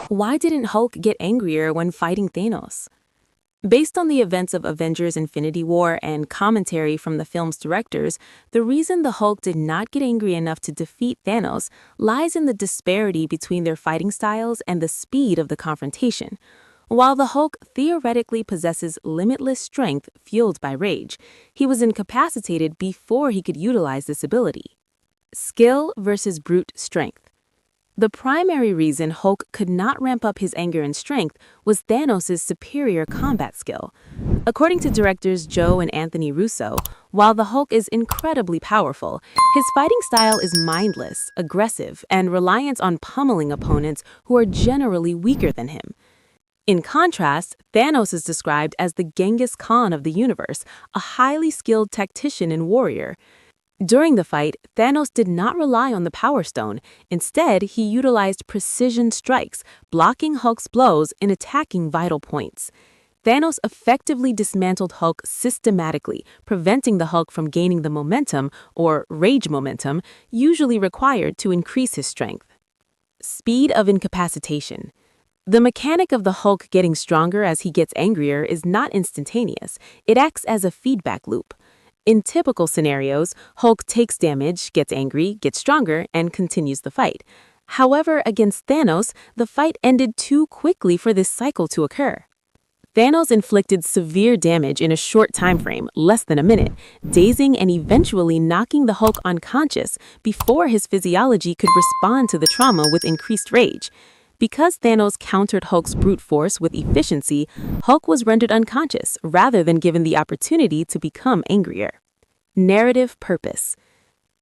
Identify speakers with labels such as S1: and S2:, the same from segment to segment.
S1: Why didn't Hulk get angrier when fighting Thanos? Based on the events of Avengers Infinity War and commentary from the film's directors, the reason the Hulk did not get angry enough to defeat Thanos lies in the disparity between their fighting styles and the speed of the confrontation. While the Hulk theoretically possesses limitless strength fueled by rage, he was incapacitated before he could utilize this ability. Skill versus brute strength. The primary reason Hulk could not ramp up his anger and strength was Thanos' superior combat skill. According to directors Joe and Anthony Russo, while the Hulk is incredibly powerful, his fighting style is mindless, aggressive, and reliant on pummeling opponents who are generally weaker than him. In contrast, Thanos is described as the Genghis Khan of the universe, a highly skilled tactician and warrior. During the fight, Thanos did not rely on the Power Stone. Instead, he utilized precision strikes, blocking Hulk's blows and attacking vital points. Thanos effectively dismantled Hulk systematically, preventing the Hulk from gaining the momentum, or rage momentum, usually required to increase his strength. Speed of incapacitation. The mechanic of the Hulk getting stronger as he gets angrier is not instantaneous. It acts as a feedback loop. In typical scenarios, Hulk takes damage, gets angry, gets stronger, and continues the fight. However, against Thanos, the fight ended too quickly for this cycle to occur. Thanos inflicted severe damage in a short time frame, less than a minute, dazing and eventually knocking the Hulk unconscious before his physiology could respond to the trauma with increased rage. Because Thanos countered Hulk's brute force with efficiency, Hulk was rendered unconscious rather than given the opportunity to become angrier. Narrative purpose.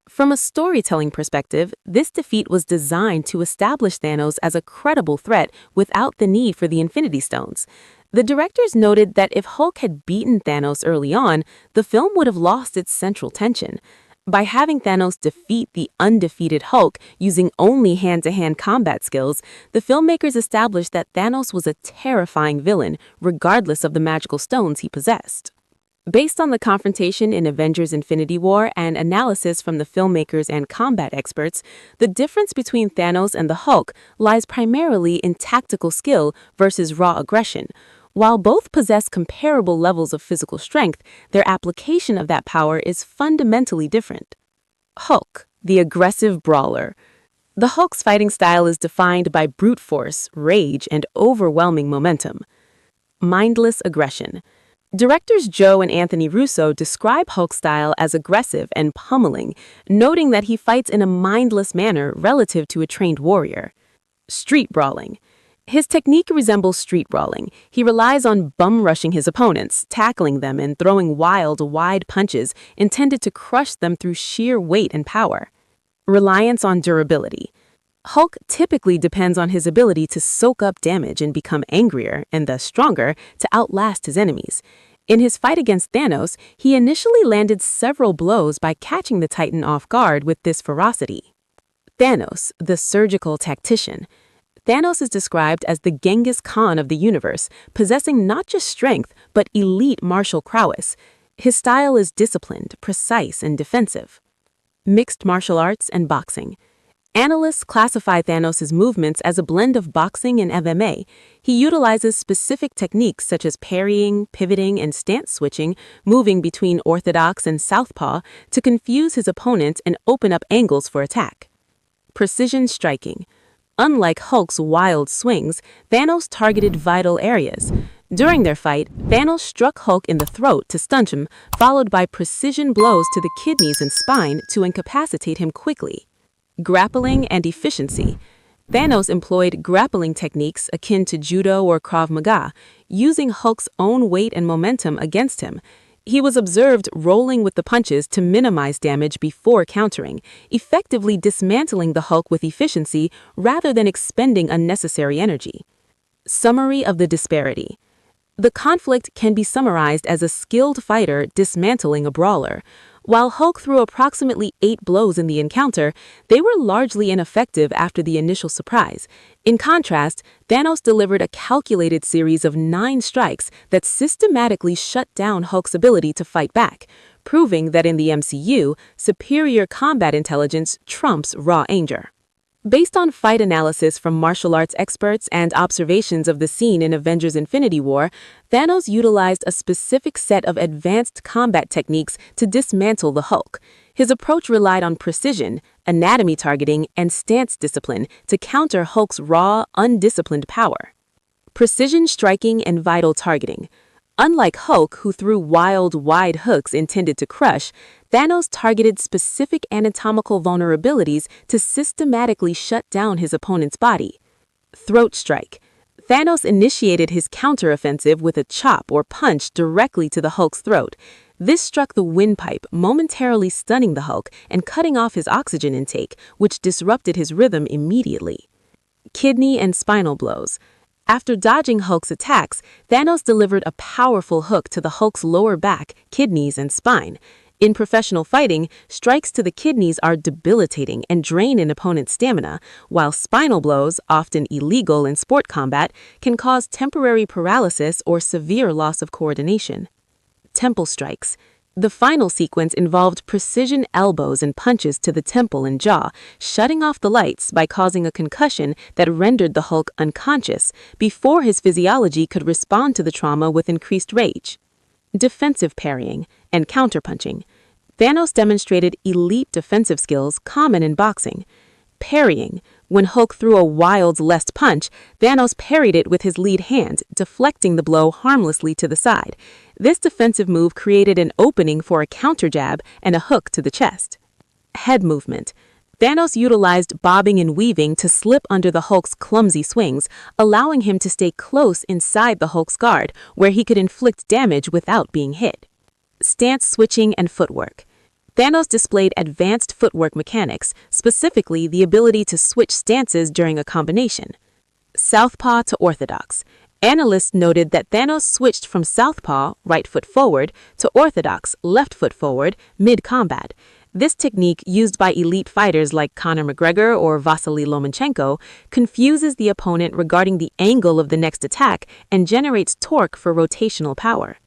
S1: From a storytelling perspective, this defeat was designed to establish Thanos as a credible threat without the need for the Infinity Stones. The directors noted that if Hulk had beaten Thanos early on, the film would have lost its central tension. By having Thanos defeat the undefeated Hulk using only hand-to-hand combat skills, the filmmakers established that Thanos was a terrifying villain, regardless of the magical stones he possessed. Based on the confrontation in Avengers Infinity War and analysis from the filmmakers and combat experts, the difference between Thanos and the Hulk lies primarily in tactical skill versus raw aggression. While both possess comparable levels of physical strength, their application of that power is fundamentally different. Hulk, the aggressive brawler. The Hulk's fighting style is defined by brute force, rage, and overwhelming momentum. Mindless aggression. Directors Joe and Anthony Russo describe Hulk's style as aggressive and pummeling, noting that he fights in a mindless manner relative to a trained warrior. Street brawling. His technique resembles street brawling. He relies on bum-rushing his opponents, tackling them and throwing wild, wide punches intended to crush them through sheer weight and power. Reliance on durability. Hulk typically depends on his ability to soak up damage and become angrier, and thus stronger, to outlast his enemies. In his fight against Thanos, he initially landed several blows by catching the Titan off guard with this ferocity. Thanos, the surgical tactician. Thanos is described as the Genghis Khan of the universe, possessing not just strength, but elite martial prowess. His style is disciplined, precise, and defensive. Mixed martial arts and boxing. Analysts classify Thanos' movements as a blend of boxing and MMA. He utilizes specific techniques such as parrying, pivoting, and stance switching, moving between orthodox and southpaw to confuse his opponent and open up angles for attack. Precision striking. Unlike Hulk's wild swings, Thanos targeted vital areas. During their fight, Thanos struck Hulk in the throat to stun him, followed by precision blows to the kidneys and spine to incapacitate him quickly. Grappling and efficiency. Thanos employed grappling techniques akin to judo or Krav Maga, using Hulk's own weight and momentum against him. He was observed rolling with the punches to minimize damage before countering, effectively dismantling the Hulk with efficiency rather than expending unnecessary energy. Summary of the disparity. The conflict can be summarized as a skilled fighter dismantling a brawler. While Hulk threw approximately 8 blows in the encounter, they were largely ineffective after the initial surprise. In contrast, Thanos delivered a calculated series of 9 strikes that systematically shut down Hulk's ability to fight back, proving that in the MCU, superior combat intelligence trumps raw anger. Based on fight analysis from martial arts experts and observations of the scene in Avengers Infinity War, Thanos utilized a specific set of advanced combat techniques to dismantle the Hulk. His approach relied on precision, anatomy targeting, and stance discipline to counter Hulk's raw, undisciplined power. Precision striking and vital targeting. Unlike Hulk, who threw wild, wide hooks intended to crush, Thanos targeted specific anatomical vulnerabilities to systematically shut down his opponent's body. Throat strike. Thanos initiated his counteroffensive with a chop or punch directly to the Hulk's throat. This struck the windpipe, momentarily stunning the Hulk and cutting off his oxygen intake, which disrupted his rhythm immediately. Kidney and spinal blows. After dodging Hulk's attacks, Thanos delivered a powerful hook to the Hulk's lower back, kidneys, and spine. In professional fighting, strikes to the kidneys are debilitating and drain an opponent's stamina, while spinal blows, often illegal in sport combat, can cause temporary paralysis or severe loss of coordination. Temple strikes. The final sequence involved precision elbows and punches to the temple and jaw, shutting off the lights by causing a concussion that rendered the Hulk unconscious before his physiology could respond to the trauma with increased rage. Defensive parrying and counterpunching. Thanos demonstrated elite defensive skills common in boxing. Parrying. When Hulk threw a wild left punch, Thanos parried it with his lead hand, deflecting the blow harmlessly to the side. This defensive move created an opening for a counter jab and a hook to the chest. Head movement. Thanos utilized bobbing and weaving to slip under the Hulk's clumsy swings, allowing him to stay close inside the Hulk's guard, where he could inflict damage without being hit. Stance switching and footwork. Thanos displayed advanced footwork mechanics, specifically the ability to switch stances during a combination. Southpaw to orthodox. Analysts noted that Thanos switched from southpaw, right foot forward, to orthodox, left foot forward, mid-combat. This technique, used by elite fighters like Conor McGregor or Vasily Lomachenko, confuses the opponent regarding the angle of the next attack and generates torque for rotational power.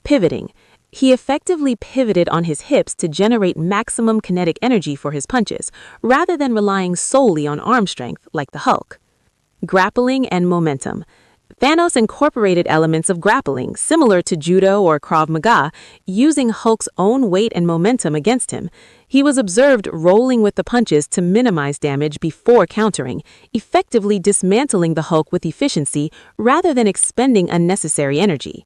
S1: Pivoting. He effectively pivoted on his hips to generate maximum kinetic energy for his punches, rather than relying solely on arm strength like the Hulk. Grappling and momentum. Thanos incorporated elements of grappling, similar to judo or Krav Maga, using Hulk's own weight and momentum against him. He was observed rolling with the punches to minimize damage before countering, effectively dismantling the Hulk with efficiency rather than expending unnecessary energy.